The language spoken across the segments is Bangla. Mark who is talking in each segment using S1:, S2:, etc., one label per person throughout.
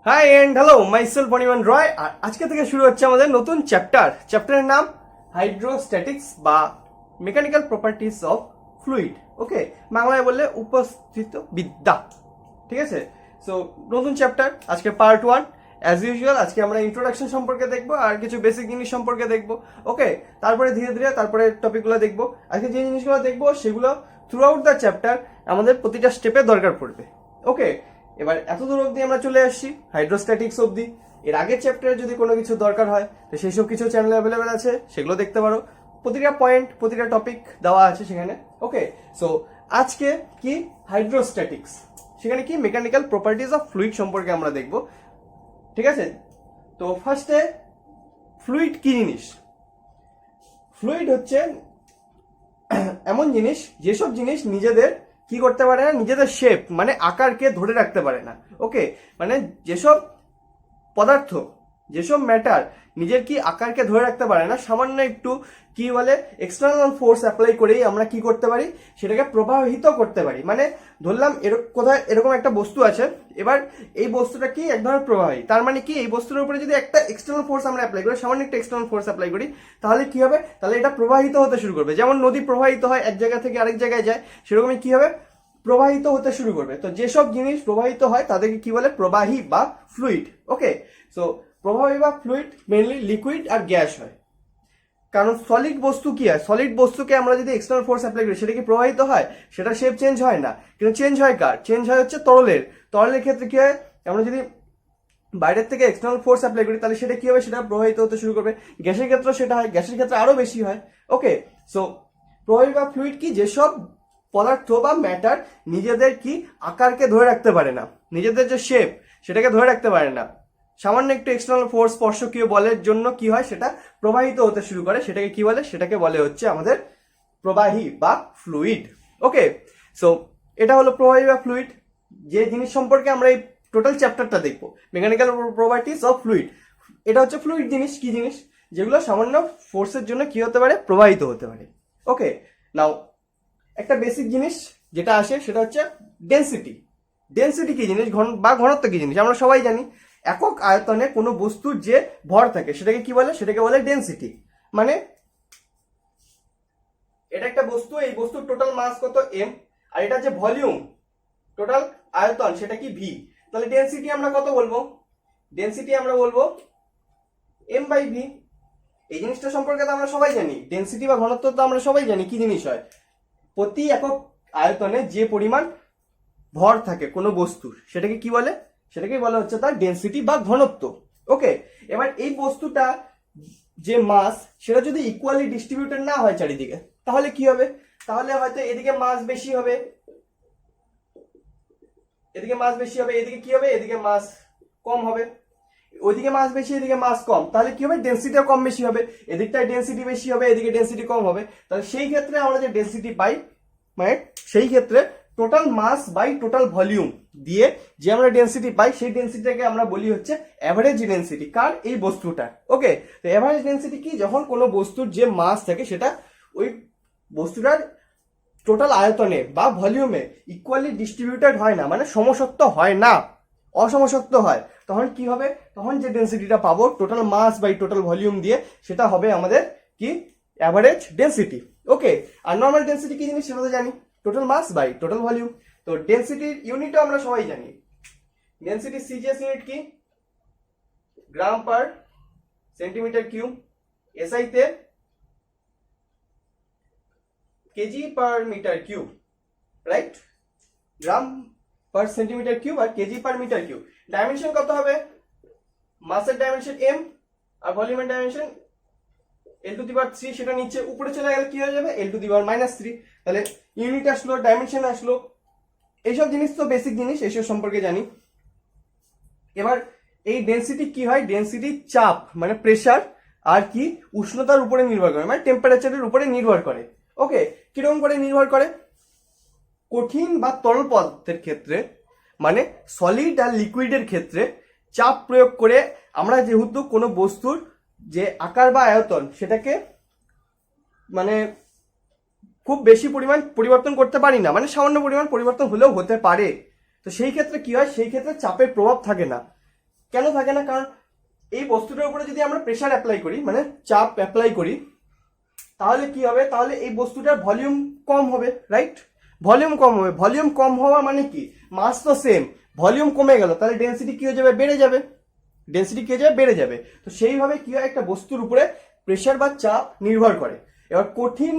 S1: হাই এন্ড হ্যালো মাইসেলফ অনিমান রয়। আর আজকে থেকে শুরু হচ্ছে আমাদের নতুন চ্যাপ্টারের নাম হাইড্রোস্ট্যাটিক্স বা মেকানিক্যাল প্রপার্টিস অফ ফ্লুইড। ওকে, বাংলায় বললে উপস্থিত বিদ্যা। ঠিক আছে, সো নতুন চ্যাপ্টার, আজকে পার্ট 1। অ্যাজ ইউজুয়াল আজকে আমরা ইন্ট্রোডাকশন সম্পর্কে দেখবো আর কিছু বেসিক জিনিস সম্পর্কে দেখবো। ওকে, তারপরে ধীরে ধীরে তারপরে টপিকগুলো দেখবো। আজকে যে জিনিসগুলো দেখবো সেগুলো থ্রু আউট দ্য চ্যাপ্টার আমাদের প্রতিটা স্টেপে দরকার পড়বে। ওকে, এবার এত দূর অবধি আমরা চলে আসছি হাইড্রোস্ট্যাটিক্স অবধি। এর আগের চ্যাপ্টারে যদি কোনো কিছু দরকার হয় তো সেই সব কিছু চ্যানেলে অ্যাভেলেবেল আছে, সেগুলো দেখতে পারো। প্রতিটা পয়েন্ট প্রতিটা টপিক দেওয়া আছে সেখানে। ওকে, সো আজকে কি হাইড্রোস্ট্যাটিক্স, সেখানে কি মেকানিক্যাল প্রপার্টিজ অফ ফ্লুইড সম্পর্কে আমরা দেখব। ঠিক আছে, তো ফার্স্টে ফ্লুইড কি জিনিস? ফ্লুইড হচ্ছে এমন জিনিস যেসব জিনিস নিজেদের কি করতে পারে না, নিজেদের শেপ মানে আকারকে ধরে রাখতে পারে না। ওকে, মানে যেসব পদার্থ, যেসব ম্যাটার নিজের কি আকারকে ধরে রাখতে পারে না, সামান্য একটু কি বলে এক্সটার্নাল ফোর্স অ্যাপ্লাই করেই আমরা কি করতে পারি, সেটাকে প্রভাবিত করতে পারি। মানে ধরলাম কোথায় এরকম একটা বস্তু আছে, এবার এই বস্তুটা কি এক ধরনের প্রবাহী, তার মানে কি এই বস্তুর উপরে যদি একটা এক্সটার্নাল ফোর্স আমরা অ্যাপ্লাই করি, সামান্য একটা এক্সটার্নাল ফোর্স অ্যাপ্লাই করি, তাহলে কি হবে, তাহলে এটা প্রবাহিত হতে শুরু করবে। যেমন নদী প্রবাহিত হয় এক জায়গা থেকে আরেক জায়গায় যায়, সেরকমই কি হবে, প্রবাহিত হতে শুরু করবে। তো যেসব জিনিস প্রবাহিত হয় তাদেরকে কি বলে, প্রবাহী বা ফ্লুইড। ওকে, সো প্রবাহী বা ফ্লুইড মেনলি লিকুইড আর গ্যাস হয়। কারণ সলিড বস্তু কি হয়, সলিড বস্তুকে আমরা যদি এক্সটার্নাল ফোর্স অ্যাপ্লাই করি সেটা কি প্রবাহিত হয়, সেটা শেপ চেঞ্জ হয় না। কিন্তু চেঞ্জ হয় কার, চেঞ্জ হয় হচ্ছে তরলের ক্ষেত্রে কি হয়, আমরা যদি বাইরের থেকে এক্সটার্নাল ফোর্স অ্যাপ্লাই করি তাহলে সেটা কি হবে, সেটা প্রবাহিত হতে শুরু করবে। গ্যাসের ক্ষেত্রে সেটা হয়, গ্যাসের ক্ষেত্রে আরো বেশি হয়। ওকে, সো প্রবাহী বা ফ্লুইড কি, যেসব পদার্থ বা ম্যাটার নিজেদের কি আকারকে ধরে রাখতে পারে না, নিজেদের যে শেপ সেটাকে ধরে রাখতে পারে না, সামান্য একটু এক্সটার্নাল ফোর্স স্পর্শকীয় বলের জন্য কি হয়, সেটা প্রবাহিত হতে শুরু করে। সেটাকে কি বলে, সেটাকে বলে হচ্ছে আমাদের প্রবাহী বা ফ্লুইড। ওকে, সো এটা হলো প্রবাহী বা ফ্লুইড, যে জিনিস সম্পর্কে আমরা এই টোটাল চ্যাপ্টারটা দেখবো, মেকানিক্যাল প্রপার্টিস অফ ফ্লুইড। এটা হচ্ছে ফ্লুইড জিনিস, কি জিনিস, যেগুলো সামান্য ফোর্সের জন্য কি হতে পারে, প্রবাহিত হতে পারে। ওকে, নাও একটা বেসিক জিনিস যেটা আসে সেটা হচ্ছে ডেনসিটি। ডেনসিটি কি জিনিস, বা ঘনত্ব কি জিনিস, আমরা সবাই জানি একক আয়তনে কোনো বস্তুর যে ভর থাকে সেটাকে কি বলে, সেটাকে বলে ডেনসিটি। মানে এটা একটা বস্তু, এই বস্তুর টোটাল মাস কত এম, আর এটা যে ভলিউম টোটাল আয়তন সেটা কি ভি। তাহলে ডেনসিটি আমরা কত বলবো, ডেনসিটি আমরা বলবো এম বাই ভি। এই জিনিসটা সম্পর্কে তো আমরা সবাই জানি, ডেনসিটি বা ঘনত্ব তো আমরা সবাই জানি কি জিনিস হয়, প্রতি একক আয়তনে যে পরিমাণ ভর থাকে কোনো বস্তুর সেটাকে কি বলে, সেটাকে বলা হচ্ছে তার ডেনসিটি বা ঘনত্ব। ওকে, এবার এই বস্তুটা যে মাস সেটা যদি ইকুয়ালি ডিস্ট্রিবিউটেড না হয় চারিদিকে, তাহলে কি হবে, তাহলে হয়তো এদিকে মাস বেশি হবে, এদিকে মাস বেশি হবে, এদিকে কি হবে, এদিকে মাস কম হবে, ওইদিকে মাস বেশি এদিকে মাস কম, তাহলে কি হবে, ডেনসিটিও কম বেশি হবে, এদিকটায় ডেনসিটি বেশি হবে এদিকে ডেনসিটি কম হবে। তাহলে সেই ক্ষেত্রে আমরা যে ডেনসিটি পাই, মানে সেই ক্ষেত্রে total mass by total volume দিয়ে যে আমরা ডেনসিটি পাই, সেই ডেনসিটিটাকে আমরা বলি হচ্ছে অ্যাভারেজ ডেনসিটি। কার, এই বস্তুটা। ওকে, তো অ্যাভারেজ ডেনসিটি কি, যখন কোনো বস্তুর যে মাস থাকে সেটা ওই বস্তুটার টোটাল আয়তনে বা ভলিউমে ইকুয়ালি ডিস্ট্রিবিউটেড হয় না, মানে সমসত্ব হয় না, অসমসত্ব হয়, তখন কি হবে, তখন যে ডেনসিটিটা পাবো total mass by total volume দিয়ে, সেটা হবে আমাদের কি, অ্যাভারেজ ডেনসিটি। ওকে, আর নর্মাল ডেনসিটি কি জিনিস সেটা তো জানি, total mass by total volume. তো ডেনসিটির ইউনিটও আমরা সবাই জানি, ডেনসিটি সিজিএস ইউনিট কি, gram per centimetre cube, SI তে kg per metre cube, right, gram per centimetre cube আর kg per metre cube. Dimension কত হবে, মাসের ডাইমেনশন এম আর ভলিউমের ডাইমেনশন এল টু দি পাওয়ার 3, সেটা নিচে উপরে চলে গেলে কি হয়ে যাবে, এল টু দি পাওয়ার -3। তাহলে ইউনিট আসলো, ডাইমেনশন আসলো, এইসব জিনিস তো বেসিক জিনিস, এইসব সম্পর্কে জানি। এবার এই ডেনসিটি কি হয়, ডেনসিটি চাপ মানে প্রেসার আর কি উষ্ণতার উপরে নির্ভর করে, মানে টেম্পারেচারের উপরে নির্ভর করে। ওকে, কিরকম করে নির্ভর করে, কঠিন বা তরল পদার্থের ক্ষেত্রে মানে সলিড আর লিকুইডের ক্ষেত্রে চাপ প্রয়োগ করে আমরা যেহেতু কোনো বস্তুর যে আকার বা আয়তন সেটাকে মানে খুব বেশি পরিমাণ পরিবর্তন করতে পারি না, মানে সামান্য পরিমাণ পরিবর্তন হলেও হতে পারে, তো সেই ক্ষেত্রে কি হয়, সেই ক্ষেত্রে চাপের প্রভাব থাকে না। কেন থাকে না? কারণ এই বস্তুটার উপরে যদি আমরা প্রেসার অ্যাপ্লাই করি, মানে চাপ অ্যাপ্লাই করি, তাহলে কি হবে? তাহলে এই বস্তুটার ভলিউম কম হবে, রাইট? ভলিউম কম হবে। ভলিউম কম হওয়া মানে কি? মাস তো সেম, ভলিউম কমে গেল, তাহলে ডেন্সিটি কি হয়ে যাবে? বেড়ে যাবে। ডেন্সিটি কি হয়ে যাবে? বেড়ে যাবে। তো সেইভাবে কি হয়, একটা বস্তুর উপরে প্রেসার বা চাপ নির্ভর করে। এবার কঠিন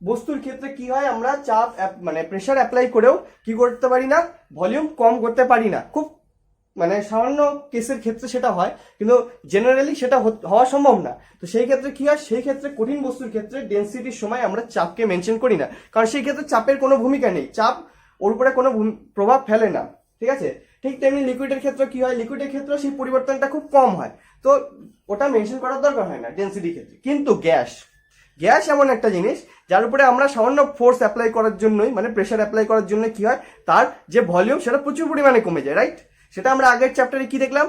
S1: বস্তুর ক্ষেত্রে কি হয়, আমরা চাপ মানে প্রেসার অ্যাপ্লাই করেও কি করতে পারি না? ভলিউম কম করতে পারি না। খুব মানে সামান্য কেসের ক্ষেত্রে সেটা হয়, কিন্তু জেনারেলি সেটা হওয়া সম্ভব না। তো সেই ক্ষেত্রে কি হয়, সেই ক্ষেত্রে কঠিন বস্তুর ক্ষেত্রে ডেন্সিটির সময় আমরা চাপকে মেনশন করি না, কারণ সেই ক্ষেত্রে চাপের কোনো ভূমিকা নেই, চাপ ওর উপরে কোনো প্রভাব ফেলে না, ঠিক আছে? ঠিক তেমনি লিকুইডের ক্ষেত্রে কি হয়, লিকুইডের ক্ষেত্রে সেই পরিবর্তনটা খুব কম হয়, তো ওটা মেনশন করার দরকার হয় না ডেন্সিটির ক্ষেত্রে। কিন্তু গ্যাস, গ্যাস এমন একটা জিনিস যার উপরে আমরা সামান্য ফোর্স অ্যাপ্লাই করার জন্যই, মানে প্রেসার অ্যাপ্লাই করার জন্য কি হয়, তার যে ভলিউম সেটা প্রচুর পরিমাণে কমে যায়, রাইট? সেটা আমরা আগের চ্যাপ্টারে কি দেখলাম,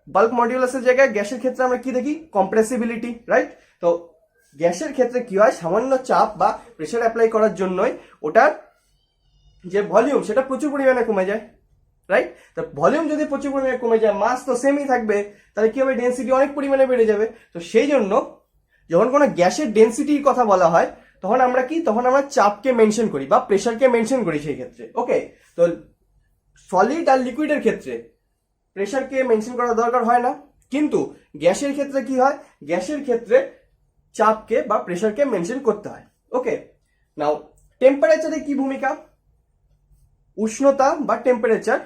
S1: বাল্ক মডিউলাসের জায়গায় গ্যাসের ক্ষেত্রে আমরা কি দেখি, কম্প্রেসিবিলিটি, রাইট? তো গ্যাসের ক্ষেত্রে কি হয়, সামান্য চাপ বা প্রেসার অ্যাপ্লাই করার জন্যই ওটার যে ভলিউম সেটা প্রচুর পরিমাণে কমে যায়, রাইট? তো ভলিউম যদি প্রচুর পরিমাণে কমে যায়, মাস তো সেমই থাকবে, তাহলে কি হবে, ডেন্সিটি অনেক পরিমাণে বেড়ে যাবে। তো সেই জন্য যখন কোনো গ্যাসের ডেন্সিটির কথা বলা হয়, তখন আমরা কি, তখন আমরা চাপকে মেনশন করি বা প্রেসারকে মেনশন করি সেই ক্ষেত্রে, ওকে? তো সলিড আর লিকুইডের ক্ষেত্রে প্রেসারকে মেনশন করার দরকার হয় না, কিন্তু গ্যাসের ক্ষেত্রে কি হয়, গ্যাসের ক্ষেত্রে চাপকে বা প্রেসারকে মেনশন করতে হয়, ওকে? নাও টেম্পারেচারে কি ভূমিকা, উষ্ণতা বা টেম্পারেচার,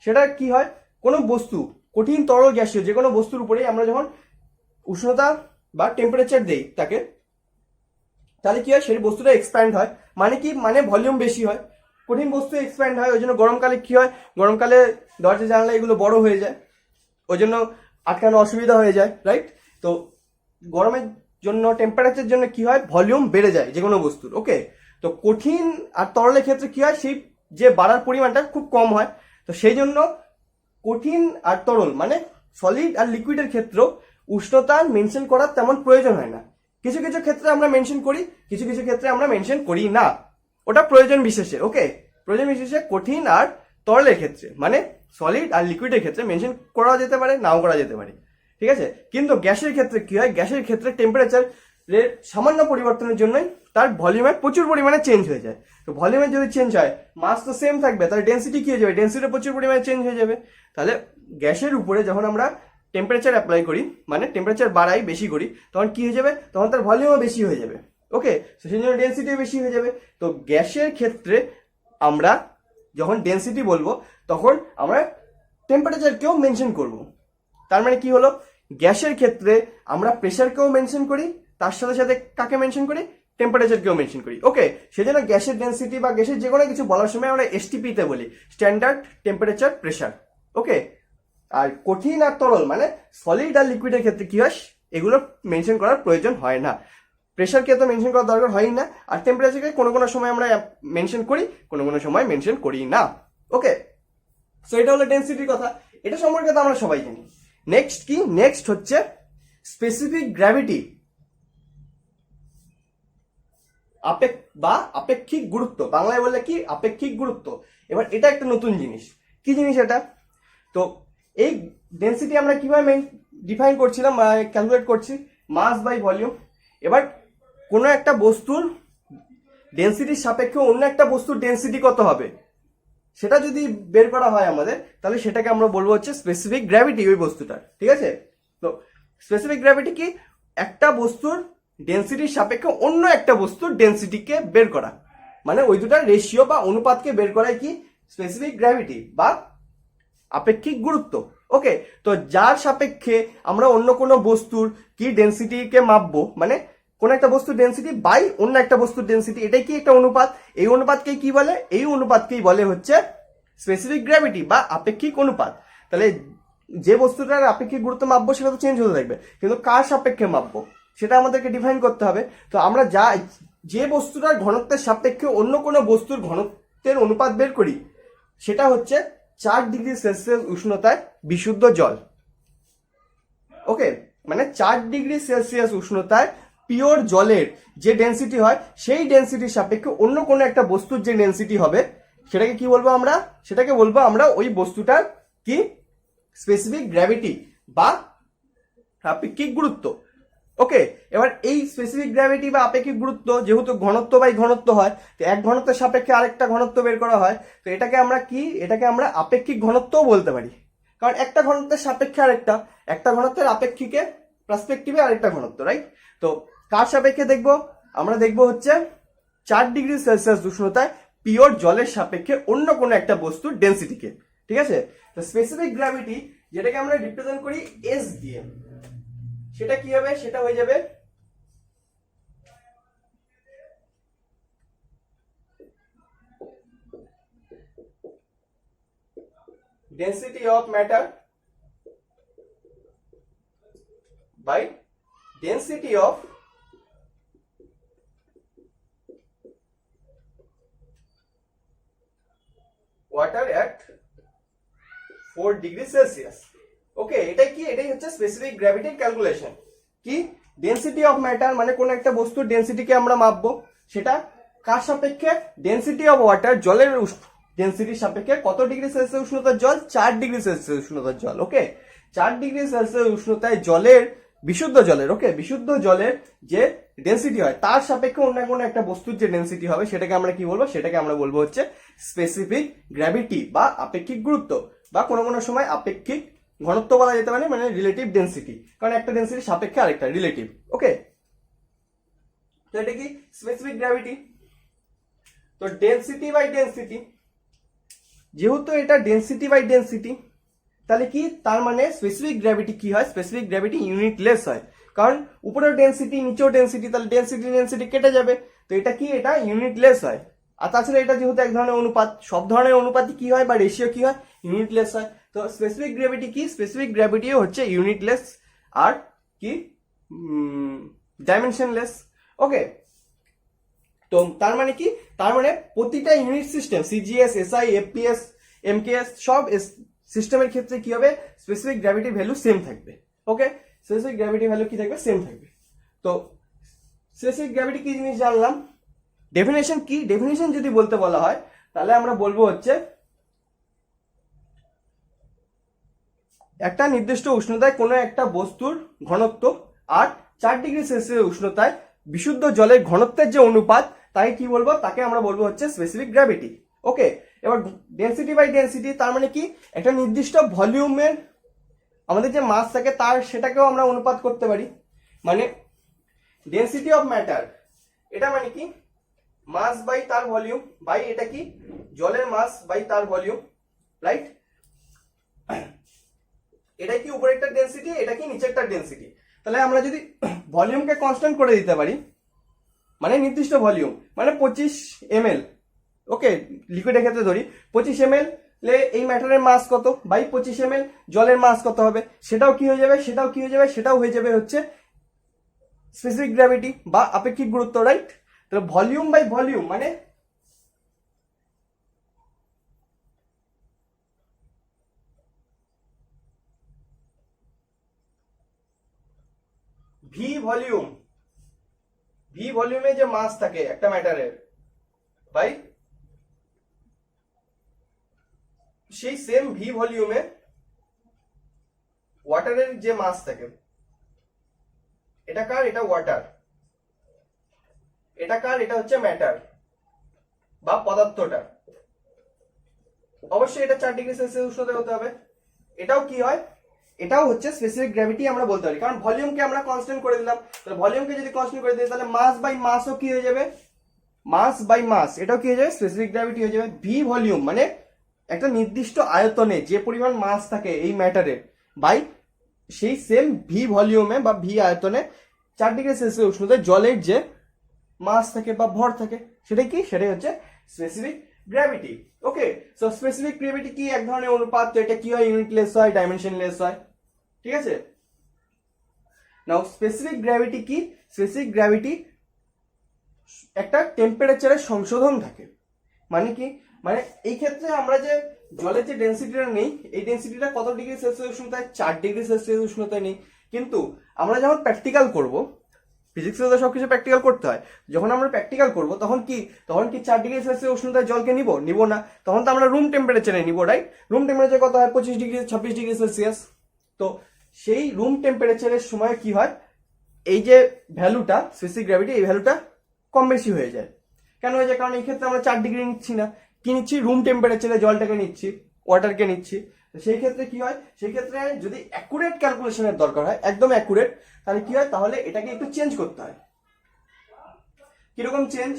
S1: সেটা কি হয়, কোনো বস্তু, কঠিন তরল গ্যাসীয় যে কোনো বস্তুর উপরেই আমরা যখন উষ্ণতা বা টেম্পারেচার দেই তাকে, তাহলে কি হয়, সেই বস্তুটা এক্সপ্যান্ড হয়। মানে কি, মানে ভলিউম বেশি হয়, কঠিন বস্তু এক্সপ্যান্ড হয়। ওই জন্য গরমকালে কি হয়, গরমকালে দরজা জানলা এগুলো বড় হয়ে যায়, ওই জন্য আটকানো অসুবিধা হয়ে যায়, রাইট? তো গরমের জন্য, টেম্পারেচারের জন্য কি হয়, ভলিউম বেড়ে যায় যে কোনো বস্তুর, ওকে? তো কঠিন আর তরলের ক্ষেত্রে কি হয়, সেই যে বাড়ার পরিমাণটা খুব কম হয়। তো সেই জন্য কঠিন আর তরল মানে সলিড আর লিকুইডের ক্ষেত্রেও উষ্ণতা মেনশন করার তেমন প্রয়োজন হয় না। কিছু কিছু ক্ষেত্রে আমরা মেনশন করি, কিছু কিছু ক্ষেত্রে আমরা মেনশন করি না, ওটা প্রয়োজন বিশেষে, ওকে? প্রয়োজন বিশেষে কঠিন আর তরলের ক্ষেত্রে, মানে সলিড আর লিকুইডের ক্ষেত্রে মেনশন করা যেতে পারে, নাও করা যেতে পারে, ঠিক আছে? কিন্তু গ্যাসের ক্ষেত্রে কি হয়, গ্যাসের ক্ষেত্রে টেম্পারেচারের সামান্য পরিবর্তনের জন্যই তার ভলিউমে প্রচুর পরিমাণে চেঞ্জ হয়ে যায়। তো ভলিউমে যদি চেঞ্জ হয়, মাস তো সেম থাকবে, তাহলে ডেন্সিটি কি হয়ে যাবে, ডেন্সিটি প্রচুর পরিমাণে চেঞ্জ হয়ে যাবে। তাহলে গ্যাসের উপরে যখন আমরা টেম্পারেচার অ্যাপ্লাই করি, মানে টেম্পারেচার বাড়াই, বেশি করি, তখন কি হয়ে যাবে, তখন তার ভলিউমও বেশি হয়ে যাবে, ওকে? তো সেই জন্য ডেন্সিটিও বেশি হয়ে যাবে। তো গ্যাসের ক্ষেত্রে আমরা যখন ডেন্সিটি বলবো, তখন আমরা টেম্পারেচারকেও মেনশন করব। তার মানে কি হলো, গ্যাসের ক্ষেত্রে আমরা প্রেসারকেও মেনশন করি, তার সাথে সাথে কাকে মেনশন করি, টেম্পারেচারকেও মেনশন করি, ওকে? সেজন্য গ্যাসের ডেন্সিটি বা গ্যাসের যে কোনো কিছু বলার সময় আমরা এসটিপিতে বলি, স্ট্যান্ডার্ড টেম্পারেচার প্রেসার, ওকে? আর কঠিন আর তরল মানে সলিড আর লিকুইডের ক্ষেত্রে কি হয়, এগুলো মেনশন করার প্রয়োজন হয় না। প্রেসারকে তো মেনশন করার দরকার হয় না, আর টেম্পারেচারকে কোনো কোনো সময় আমরা মেনশন করি, কোনো কোনো সময় মেনশন করি না, ওকে? সো এটা হলো ডেন্সিটির কথা, এটা সম্পর্কে তো আমরা সবাই জানি। নেক্সট কি, নেক্সট হচ্ছে স্পেসিফিক গ্র্যাভিটি বা আপেক্ষিক গুরুত্ব, বাংলায় বললে কি, আপেক্ষিক গুরুত্ব। এবার এটা একটা নতুন জিনিস, কি জিনিস এটা? তো এই ডেন্সিটি আমরা কিভাবে ডিফাইন করছিলাম, ক্যালকুলেট করছি, মাস বাই ভলিউম। এবার কোনো একটা বস্তুর ডেন্সিটির সাপেক্ষে অন্য একটা বস্তুর ডেন্সিটি কত হবে, সেটা যদি বের করা হয় আমাদের, তাহলে সেটাকে আমরা বলবো হচ্ছে স্পেসিফিক গ্র্যাভিটি ওই বস্তুটার, ঠিক আছে? তো স্পেসিফিক গ্র্যাভিটি কি, একটা বস্তুর ডেন্সিটির সাপেক্ষে অন্য একটা বস্তুর ডেন্সিটিকে বের করা, মানে ওই দুটার রেশিও বা অনুপাতকে বের করাই কি স্পেসিফিক গ্র্যাভিটি বা আপেক্ষিক গুরুত্ব, ওকে? তো যার সাপেক্ষে আমরা অন্য কোনো বস্তুর কি ডেন্সিটিকে মাপবো, মানে কোন একটা বস্তুর ডেন্সিটি বাই অন্য একটা বস্তুর ডেন্সিটি, এটাই কি একটা অনুপাত। এই অনুপাতকেই কি বলে, এই অনুপাতকেই বলে হচ্ছে স্পেসিফিক গ্র্যাভিটি বা আপেক্ষিক অনুপাত। তাহলে যে বস্তুটার আপেক্ষিক গুরুত্ব মাপবো সেটা তো চেঞ্জ হতে থাকবে, কিন্তু কার সাপেক্ষে মাপবো সেটা আমাদেরকে ডিফাইন করতে হবে। তো আমরা যে বস্তুটার ঘনত্বের সাপেক্ষে অন্য কোনো বস্তুর ঘনত্বের অনুপাত বের করি, সেটা হচ্ছে 4 ডিগ্রি সেলসিয়াস উষ্ণতায় বিশুদ্ধ জল, ওকে? মানে 4 ডিগ্রি সেলসিয়াস উষ্ণতায় পিওর জলের যে ডেন্সিটি হয়, সেই ডেন্সিটির সাপেক্ষে অন্য কোনো একটা বস্তুর যে ডেন্সিটি হবে, সেটাকে কি বলবো আমরা, সেটাকে বলবো আমরা ওই বস্তুটার কি স্পেসিফিক গ্র্যাভিটি বা আপেক্ষিক গুরুত্ব। ওকে, এবার এই স্পেসিফিক গ্র্যাভিটি বা আপেক্ষিক গুরুত্ব যেহেতু ঘনত্ব বাই ঘনত্ব হয়, তো এক ঘনত্বের সাপেক্ষে আরেকটা ঘনত্ব বের করা হয়, তো এটাকে আমরা কি, এটাকে আমরা আপেক্ষিক ঘনত্বও বলতে পারি। কারণ একটা ঘনত্বের সাপেক্ষে আরেকটা, একটা ঘনত্বের আপেক্ষিকে পার্সপেক্টিভে আরেকটা ঘনত্ব, রাইট? তো কার সাপেক্ষে দেখবো? আমরা দেখবো হচ্ছে 4 ডিগ্রি সেলসিয়াস উষ্ণতায় পিওর জলের সাপেক্ষে অন্য কোনো একটা বস্তুর ডেন্সিটিকে। ঠিক আছে, তো স্পেসিফিক গ্র্যাভিটি যেটাকে আমরা রিপ্রেজেন্ট করি এস দিয়ে, সেটা কি হবে? সেটা হয়ে যাবে density of matter by density of water at 4 degree Celsius. Okay, এটাই কি, এটাই হচ্ছে স্পেসিফিক গ্র্যাভিটির ক্যালকুলেশন। কি, ডেন্সিটি অফ ম্যাটার মানে কোন একটা বস্তুর ডেন্সিটিকে আমরা মাপবো, সেটা কার সাপেক্ষে? ডেন্সিটি অফ ওয়াটার, জলের ডেন্সিটির সাপেক্ষে কত ডিগ্রি সেলসিয়াস উষ্ণতার জল? 4 ডিগ্রি সেলসিয়াস উষ্ণতার জল। ওকে, 4 ডিগ্রি সেলসিয়াস উষ্ণতায় জলের, বিশুদ্ধ জলের, ওকে, বিশুদ্ধ জলের যে ডেন্সিটি হয় তার সাপেক্ষে অন্য কোনো একটা বস্তুর যে ডেন্সিটি হবে সেটাকে আমরা কি বলবো? সেটাকে আমরা বলবো হচ্ছে স্পেসিফিক গ্র্যাভিটি বা আপেক্ষিক গুরুত্ব, বা কোনো কোনো সময় আপেক্ষিক ঘনত্ব বলা যেতে পারে, মানে রিলেটিভ ডেন্সিটি, কারণ একটা ডেন্সিটির সাপেক্ষে আরেকটা রিলেটিভ। ওকে, তো এটা কি স্পেসিফিক গ্র্যাভিটি। তো ডেন্সিটি বাই ডেন্সিটি, যেহেতু এটা ডেন্সিটি বাই ডেন্সিটি, তাহলে কি তার মানে স্পেসিফিক গ্র্যাভিটি কি হয়? স্পেসিফিক গ্র্যাভিটি ইউনিটলেস হয়, কারণ উপরেও ডেন্সিটি নিচেও ডেন্সিটি, তাহলে ডেন্সিটি ডেন্সিটি কেটে যাবে, তো এটা কি, এটা ইউনিটলেস হয়। আর তাছাড়া এটা যেহেতু এক ধরনের অনুপাত, সব ধরনের অনুপাতই কি হয় বা রেশিও কি হয়? ইউনিটলেস হয়। তো স্পেসিফিক গ্র্যাভিটি কি? স্পেসিফিক গ্র্যাভিটিও হচ্ছে ইউনিটলেস আর কি ডাইমেনশনলেস। ওকে, তো তার মানে কি, তার মানে প্রতিটা unit system CGS, SI, FPS, MKS সব সিস্টেমের ক্ষেত্রে কি হবে? স্পেসিফিক গ্র্যাভিটি ভ্যালু সেম থাকবে। ওকে, স্পেসিফিক গ্র্যাভিটি ভ্যালু কি থাকবে? সেম থাকবে। তো স্পেসিফিক গ্র্যাভিটি কি জিনিস জানলাম। ডেফিনেশন কি? ডেফিনেশন যদি বলতে বলা হয় তাহলে আমরা বলবো হচ্ছে একটা নির্দিষ্ট উষ্ণতায় কোনো একটা বস্তুর ঘনত্ব আর 4 ডিগ্রি সেলসিয়াস উষ্ণতায় বিশুদ্ধ জলের ঘনত্বের যে অনুপাত, তাকে কি বলবো? তাকে আমরা বলবো হচ্ছে স্পেসিফিক গ্র্যাভিটি। ওকে, এবার ডেন্সিটি বাই ডেন্সিটি, তার মানে কি, একটা নির্দিষ্ট ভলিউমের আমাদের যে মাস থাকে তার, সেটাকেও আমরা অনুপাত করতে পারি। মানে ডেন্সিটি অফ ম্যাটার, এটা মানে কি মাস বাই তার ভলিউম, বাই এটা কি জলের মাস বাই তার ভলিউম, রাইট? এটা কি উপরেরটা ডেন্সিটি, এটা কি নিচেরটা ডেন্সিটি। তাহলে আমরা যদি ভলিউমকে কনস্ট্যান্ট করে দিতে পারি, মানে নির্দিষ্ট ভলিউম মানে 25 ml, ওকে, লিকুইডের ক্ষেত্রে ধরি 25 ml, এই ম্যাটারের মাস কত বাই 25 ml জলের মাস কত হবে, সেটাও কি হয়ে যাবে? সেটাও কি হয়ে যাবে? সেটাও হয়ে যাবে হচ্ছে স্পেসিফিক গ্র্যাভিটি বা আপেক্ষিক গুরুত্ব, রাইট? তাহলে ভলিউম বাই ভলিউম মানে ভি ভলিউম, ভি ভলিউমে যে মাস থাকে একটা ম্যাটারের বাই সেই সেম ভি ভলিউমে ওয়াটারের যে মাস থাকে, এটা কার? এটা ওয়াটার। এটা কার? এটা হচ্ছে ম্যাটার বা পদার্থটা। অবশ্যই এটা 4 ডিগ্রি সেলসিয়াস উষ্ণতায় হতে হবে। এটাও কি হয়? এটাও হচ্ছে স্পেসিফিক গ্র্যাভিটি আমরা বলতে পারি, কারণ ভলিউমকে আমরা কনস্ট্যান্ট করে দিলাম। তাহলে ভলিউমকে যদি কনস্ট্যান্ট করে দিই তাহলে মাস বাই মাসও কি হয়ে যাবে? মাস বাই মাস, এটাও কি হয়ে যাবে? স্পেসিফিক গ্র্যাভিটি হয়ে যাবে। ভি ভলিউম মানে একটা নির্দিষ্ট আয়তনে যে পরিমাণ মাস থাকে এই ম্যাটারের বাই সেই সেম ভি ভলিউমে বা ভি আয়তনে 4 ডিগ্রি সেলসিয়াস উষ্ণতায় জলের যে মাস থাকে বা ভর থাকে, সেটাই কি? সেটাই হচ্ছে স্পেসিফিক গ্র্যাভিটি। ওকে, সো স্পেসিফিক গ্র্যাভিটি কি এক ধরনের অনুপাত, তো এটা কি হয়? ইউনিটলেস হয়, ডাইমেনশনলেস হয়। ঠিক আছে, নাও স্পেসিফিক গ্র্যাভিটি কি? স্পেসিফিক গ্র্যাভিটি একটা টেম্পারেচারের সংশোধন থাকে। মানে কি? মানে এই ক্ষেত্রে আমরা যে জলের যে ডেন্সিটিটা নেই, এই ডেন্সিটিটা কত ডিগ্রি সেলসিয়াস উষ্ণতায়? 4 ডিগ্রি সেলসিয়াস উষ্ণতায় নেই। কিন্তু আমরা যখন প্র্যাকটিক্যাল করব, ফিজিক্সে তো সবকিছু প্র্যাকটিক্যাল করতে হয়। যখন আমরা প্র্যাকটিক্যাল করব তখন কি 4 ডিগ্রি সেলসিয়াস উষ্ণতায় জলকে নিব না, তখন তো আমরা রুম টেম্পারেচারে নিব, রাইট? রুম টেম্পারেচার কত হয়? 25 ডিগ্রি 26 ডিগ্রি সেলসিয়াস। তো সেই রুম টেম্পারেচারের সময় কি হয়, এই যে ভ্যালুটা স্পেসিফিক গ্র্যাভিটি, এই ভ্যালুটা কম বেশি হয়ে যায়। কেন হয়ে যায়? কারণ এই ক্ষেত্রে আমরা 4 ডিগ্রি নিচ্ছি না, কি নিচ্ছি? রুম টেম্পারেচারে জলটাকে নিচ্ছি, ওয়াটারকে নিচ্ছি। সেই ক্ষেত্রে কি হয়, সেই ক্ষেত্রে যদি অ্যাকুরেট ক্যালকুলেশনের দরকার হয়, একদম অ্যাকুরেট, তাহলে কি হয়, তাহলে এটাকে একটু চেঞ্জ করতে হয়। কিরকম change?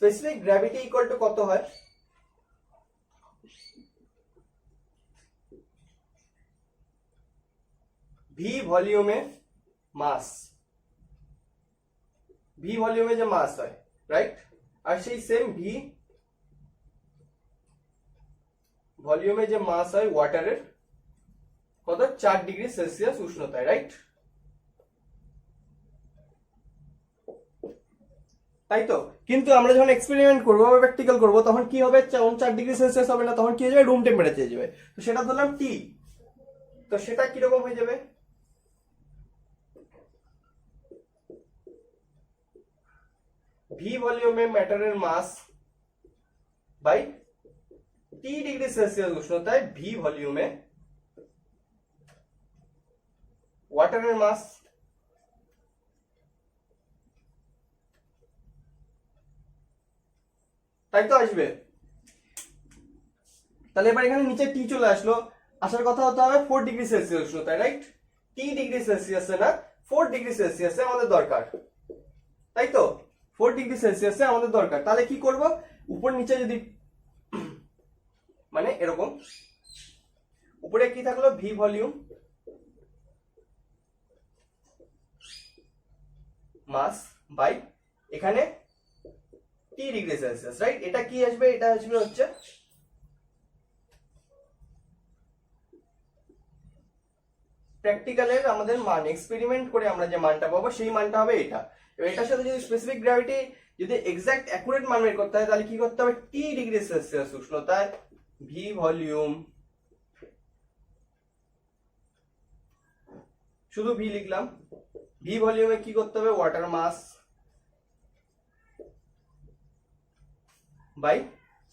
S1: Specific gravity equal to কত হয়? ভি ভলিউমে মাস, ভি ভলিউমে যে মাস হয়, রাইট? আর সেই সেম ভি ভলিউমে যে মাস হয় ওয়াটারের, কত? 4 ডিগ্রি সেলসিয়াস উষ্ণতায়, রাইট? তাই তো। কিন্তু আমরা যখন এক্সপেরিমেন্ট করবো বা প্র্যাকটিক্যাল করবো তখন কি হবে? 4 ডিগ্রি সেলসিয়াস হবে না, তখন কি হয়ে যাবে? রুম টেম্পারেচার যাবে। তো সেটা ধরলাম টি, তো সেটা কিরকম হয়ে যাবে? ভি ভলিউমে ম্যাটারের mass by T degree Celsius উষ্ণতায় ভি ভলিউমে ওয়াটারের মাস। তাই তো আসবে। তাহলে এবার এখানে নিচে টি চলে আসলো, আসার কথা হতে হবে 4 ডিগ্রি সেলসিয়াস উষ্ণতায়, রাইট? T ডিগ্রি সেলসিয়াসে না, 4 ডিগ্রি সেলসিয়াসে আমাদের দরকার, তাই তো? 4 ডিগ্রি সেলসিয়াসে আমাদের দরকার। তাহলে কি করব? উপর নিচে যদি মানে এরকম, উপরে কি থাকলো? ভি ভলিউম মাস বাই এখানে T ডিগ্রি সেলসিয়াস, রাইট? এটা কি আসবে? এটা আসবে হচ্ছে প্র্যাকটিক্যালের আমাদের মান, এক্সপেরিমেন্ট করে আমরা যে মানটা পাবো সেই মানটা হবে এটা। এবার এটার সাথে যদি স্পেসিফিক গ্র্যাভিটি যদি এক্সাক্ট অ্যাকুরেট মান বের করতে হয়, তাহলে কি করতে হবে? T ডিগ্রি সেলসিয়াস উষ্ণতায় ভি ভলিউম, শুধু ভি লিখলাম, ভি ভলিউমে কি করতে হবে? Water mass by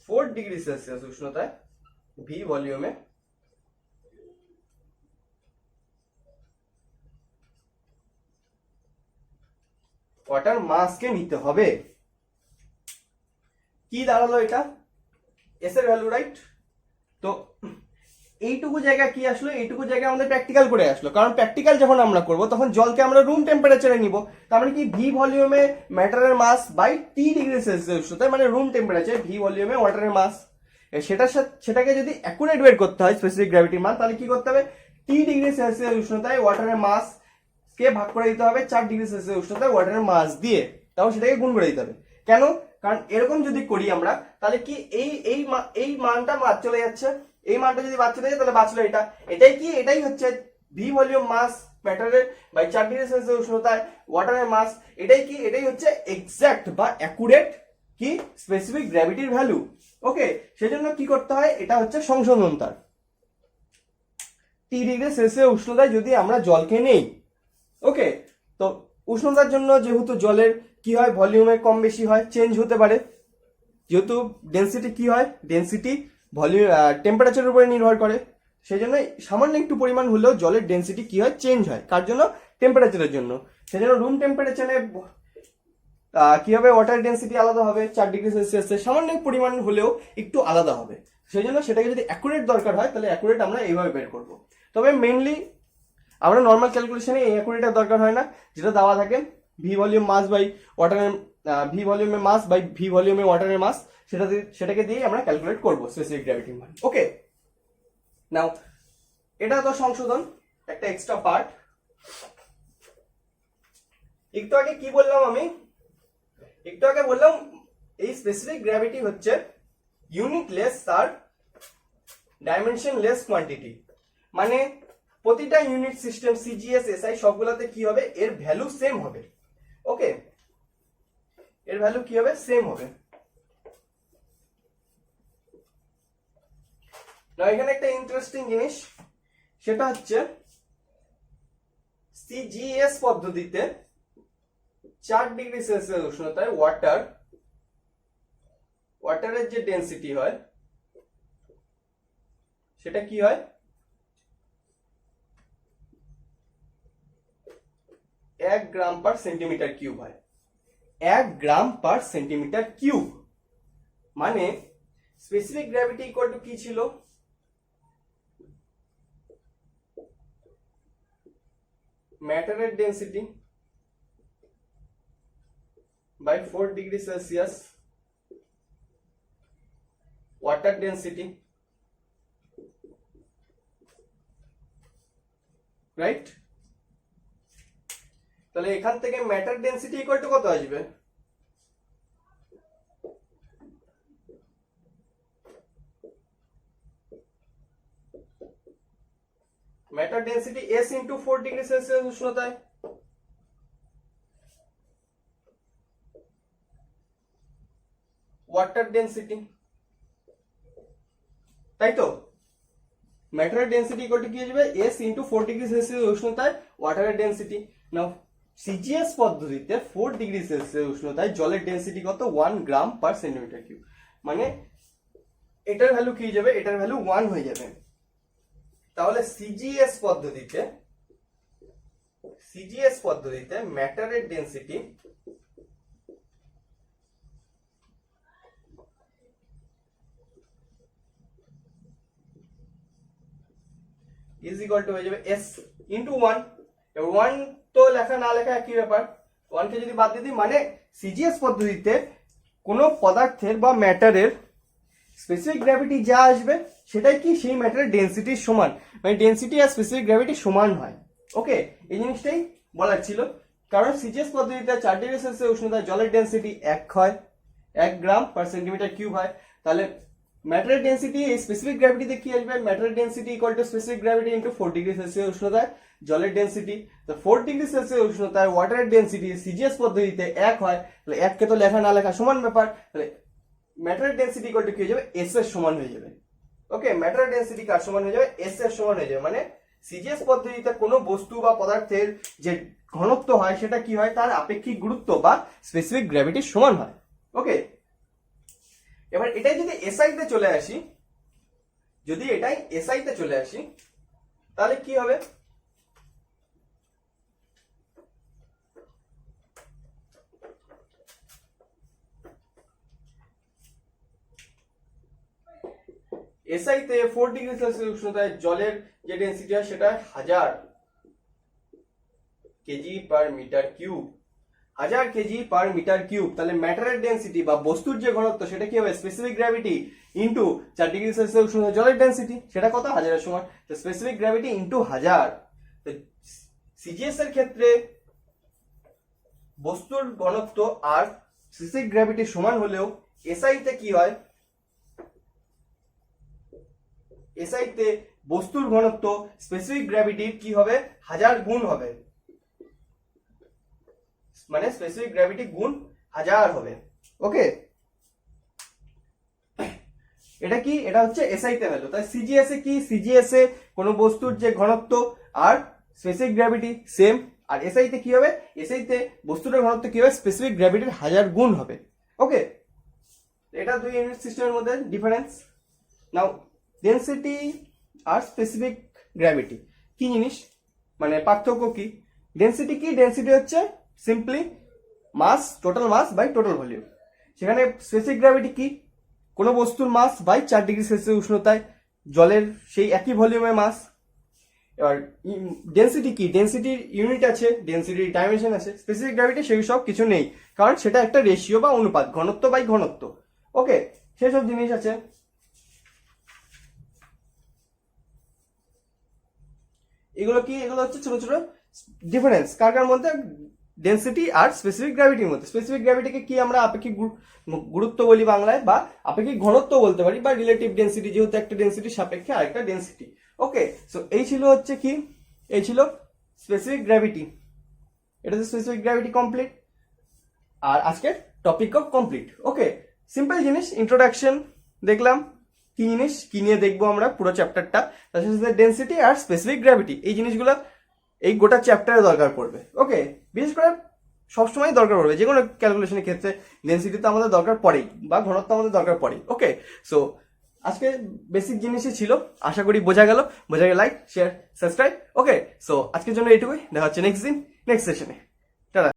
S1: 4 degree Celsius উষ্ণতায় ভি ভলিউমে ওয়াটার মাসকে নিতে হবে। কি দাঁড়ালো এটা? এস এর ভ্যালু, রাইট? তো এইটুকু জায়গা কি আসলো? এইটুকু জায়গা আমাদের প্র্যাকটিক্যাল করে আসলো, কারণ প্র্যাকটিক্যাল যখন আমরা করব তখন জলকে আমরা রুম টেম্পারেচারে নিব। তার মানে কি? ভি ভলিউমে ম্যাটারের mass by T degree Celsius উষ্ণতায়, মানে রুম টেম্পারেচার, ভি ভলিউমে ওয়াটারের মাস। সেটার সাথে সেটাকে যদি অ্যাকুরেট বের করতে হয় স্পেসিফিক গ্র্যাভিটির মান, তাহলে কি করতে হবে? T ডিগ্রি সেলসিয়াস উষ্ণতায় ওয়াটারের মাস কে ভাগ করে দিতে হবে 4 ডিগ্রি সেলসিয়াস উষ্ণতায় ওয়াটারের মাস দিয়ে, তাও সেটাকে গুণ করে দিতে হবে। কেন? কারণ এরকম যদি করি আমরা, তাহলে কি এই মানটা বাদ চলে যাচ্ছে। এই মানটা যদি বাদ চলে যায় তাহলে বাঁচলো এটা। এটাই কি? এটাই হচ্ছে ভি ভলিউম মাস ম্যাটারের বাই 4 ডিগ্রি সেলসিয়াস উষ্ণতায় ওয়াটারের মাস। এটাই কি? এটাই হচ্ছে এক্সাক্ট বা অ্যাকুরেট কি স্পেসিফিক গ্র্যাভিটির ভ্যালু। ওকে, সেজন্য কি করতে হয়? এটা হচ্ছে সংশোধন তার। T ডিগ্রি সেলসিয়াস উষ্ণতায় যদি আমরা জলকে নেই, ওকে, তো উষ্ণতার জন্য যেহেতু জলের কি হয়? ভলিউমে কম বেশি হয়, চেঞ্জ হতে পারে। যেহেতু ডেনসিটি কি হয়? ডেনসিটি ভলিউম টেম্পারেচারের উপরে নির্ভর করে। সেই জন্য সামান্য একটু পরিমাণ হলেও জলের ডেনসিটি কি হয়? চেঞ্জ হয়। কার জন্য? টেম্পারেচারের জন্য। সেই জন্য রুম টেম্পারেচারে কি হবে? ওয়াটার ডেনসিটি আলাদা হবে, 4 ডিগ্রি সেলসিয়াসে সামান্য পরিমাণ হলেও একটু আলাদা হবে। সেই জন্য সেটাকে যদি অ্যাকুরেট দরকার হয় তাহলে অ্যাকুরেট আমরা এইভাবে বের করব। তবে মেইনলি আমরা নর্মাল ক্যালকুলেশনে এই অ্যাকুরেটের দরকার হয় না, যেটা দেওয়া থাকে ভি ভলিউম মাস বাই ওয়াটারের ভি ভলিউমে মাস বাই ভি ভলিউমে ওয়াটারের মাস, সেটাকে দিয়ে আমরা ক্যালকুলেট করব স্পেসিফিক গ্র্যাভিটির মান। ওকে, নাও এটা তো সংশোধন, একটা এক্সট্রা পার্ট। একটু আগে কি বললাম আমি? একটু আগে বললাম এই স্পেসিফিক গ্র্যাভিটি হচ্ছে ইউনিটলেস আর ডাইমেনশনলেস কোয়ান্টিটি, মানে প্রতিটা ইউনিট সিস্টেম সিজিএস এসআই সবগুলোতে কি হবে, এর ভ্যালু সেম হবে। ওকে, এর ভ্যালু কি হবে, সেম হবে। না এখানে একটা ইন্টারেস্টিং জিনিস, সেটা হচ্ছে সিজিএস পদ্ধতিতে 4 ডিগ্রি সেলসিয়াস উষ্ণতায় ওয়াটারের যে ডেনসিটি হয় সেটা কি হয়, 1 গ্রাম পার সেন্টিমিটার কিউব হয়। 1 গ্রাম পার সেন্টিমিটার কিউব, মানে স্পেসিফিক গ্র্যাভিটি ইকুয়াল টু কি ছিল, ম্যাটারের density by 4 degree Celsius water density, right? তাহলে এখান থেকে ম্যাটার ডেনসিটি ইকুয়াল টু কত আসবে, matter density S into 4 degree Celsius উষ্ণতায়, ওয়াটার ডেনসিটি, তাই তো? ম্যাটারের ডেনসিটি ইকুয়াল টু কি আসবে, S ইন্টু 4 ডিগ্রি সেলসিয়াস উষ্ণতায় ওয়াটারের ডেনসিটি। নাও সিজিএস পদ্ধতিতে 4 ডিগ্রি সেলসিয়াস উষ্ণতায় জলের ডেনসিটি কত, 1 গ্রাম পার সেন্টিমিটার কিউব, মানে এটার ভ্যালু কি হয়ে যাবে, এটার ভ্যালু 1 হয়ে যাবে। তাহলে সিজিএস পদ্ধতিতে ম্যাটারের ডেনসিটি ইজ ইকুয়াল টু হয়ে যাবে S ইন্টু 1। এবার 1 তো লেখা না লেখা একই ব্যাপার, 1 কে যদি বাদ দিয়ে দিই, মানে সিজিএস পদ্ধতিতে কোনো পদার্থের বা ম্যাটারের স্পেসিফিক গ্র্যাভিটি যা আসবে সেটাই কি সেই ম্যাটারের ডেনসিটির সমান, মানে ডেনসিটি আর স্পেসিফিক গ্র্যাভিটি সমান হয়। ওকে, এই জিনিসটাই বলার ছিল, কারণ সিজিএস পদ্ধতিতে 4 ডিগ্রি সেলসিয়াস উষ্ণতায় জলের ডেনসিটি 1 হয়, 1 গ্রাম পার সেন্টিমিটার কিউব হয়। তাহলে ম্যাটারের ডেনসিটি এই স্পেসিফিক গ্র্যাভিটিতে কি আসবে, ম্যাটারের density equal to specific gravity into 4 degree Celsius উষ্ণতায় জলের ডেনসিটি। তো 4 ডিগ্রি সেলসিয়াস উষ্ণতায় ওয়াটারের ডেনসিটি সিজিএস পদ্ধতিতে 1 হয়, তাহলে 1 কে তো লেখা না লেখা সমান ব্যাপার, তাহলে ম্যাটারের ডেনসিটি ইকুয়াল টু কি হয়ে যাবে, S এর সমান হয়ে যাবে। ওকে, ম্যাটারের ডেনসিটি কার সমান হয়ে যাবে, S এর সমান হয়ে যাবে, মানে সিজিএস পদ্ধতিতে কোনো বস্তু বা পদার্থের যে ঘনত্ব হয় সেটা কি হয়, তার আপেক্ষিক গুরুত্ব বা স্পেসিফিক গ্র্যাভিটির সমান হয়। ওকে, এবার এটাই যদি এসআই তে চলে আসি, তাহলে কি হবে, এসআই তে 4 ডিগ্রি সেলসিয়াস উষ্ণতায় জলের যে ডেনসিটি হয় সেটা 1000 KG per metre cube, 1000 KG per metre cube. তাহলে ম্যাটারের ডেনসিটি বা বস্তুর যে ঘনত্ব সেটা কি হবে, specific gravity into 4 degree Celsius উষ্ণতায় জলের ডেনসিটি, সেটা কত, 1000 এর সমান। তো স্পেসিফিক গ্র্যাভিটি ইনটু 1000। তো সিজিএস এর ক্ষেত্রে বস্তুর ঘনত্ব আর স্পেসিফিক গ্র্যাভিটি সমান হলেও এসআই তে কি হয়, এসআই তে বস্তুর ঘনত্ব স্পেসিফিক গ্র্যাভিটির কি হবে, 1000 গুণ হবে, মানে স্পেসিফিক গ্র্যাভিটি গুণ 1000 হবে। ওকে, এটা কি, এটা হচ্ছে এসআই তে ভ্যালু। তাই সিজিএস এ কি, সিজিএস এ কোনো বস্তুর যে ঘনত্ব আর স্পেসিফিক গ্র্যাভিটি সেম, আর এসআই তে কি হবে, এসআই তে বস্তুটার ঘনত্ব কি হবে, স্পেসিফিক গ্র্যাভিটির 1000 গুণ হবে। ওকে, এটা দুই ইউনিট সিস্টেমের মধ্যে ডিফারেন্স। নাও ডেনসিটি আর স্পেসিফিক গ্র্যাভিটি কি জিনিস, মানে পার্থক্য কি? ডেনসিটি কি, ডেনসিটি হচ্ছে simply mass, total mass by total volume. সেখানে স্পেসিফিক গ্র্যাভিটি কি, কোনো বস্তুর মাস বাই 4 ডিগ্রি সেলসিয়াস উষ্ণতায় জলের সেই একই ভলিউমের মাস। এবার ডেনসিটি কি, ডেনসিটির ইউনিট আছে, ডেনসিটির ডাইমেনশন আছে। স্পেসিফিক গ্র্যাভিটি সেই সব কিছু নেই, কারণ সেটা একটা রেশিও বা অনুপাত, ঘনত্ব বাই ঘনত্ব। ওকে, সেসব জিনিস আছে। এগুলো কি, এগুলো হচ্ছে ছোট ছোট ডিফারেন্স কার কার মধ্যে, ডেন্সিটি আর স্পেসিফিক গ্র্যাভিটির মধ্যে। স্পেসিফিক গ্র্যাভিটিকে কি আমরা আপেক্ষিক গুরুত্ব বলি বাংলায়, বা আপেক্ষিক ঘনত্ব বলতে পারি, বা রিলেটিভ ডেন্সিটি, যেহেতু একটা ডেন্সিটির সাপেক্ষে আরেকটা ডেন্সিটি। ওকে, সো এই ছিল হচ্ছে কি, এই ছিল স্পেসিফিক গ্র্যাভিটি। এটা তো স্পেসিফিক গ্র্যাভিটি কমপ্লিট, আর আজকের টপিকও কমপ্লিট। ওকে, সিম্পল জিনিস, ইন্ট্রোডাকশন দেখলাম, কি জিনিস কি নিয়ে দেখবো আমরা পুরো চ্যাপ্টারটা, তার সাথে ডেন্সিটি আর স্পেসিফিক গ্র্যাভিটি, এই জিনিসগুলো এই গোটা চ্যাপ্টারে দরকার পড়বে। ওকে, বিশেষ করে সবসময় দরকার পড়বে, যে কোনো ক্যালকুলেশনের ক্ষেত্রে ডেন্সিটি তো আমাদের দরকার পড়েই, বা ঘনত্ব আমাদের দরকার পড়েই। ওকে, সো আজকে বেসিক জিনিসই ছিল, আশা করি বোঝা গেল। Like, share, subscribe. Okay, so আজকের জন্য এইটুকুই, দেখা হচ্ছে নেক্সট দিন, নেক্সট সেশনে।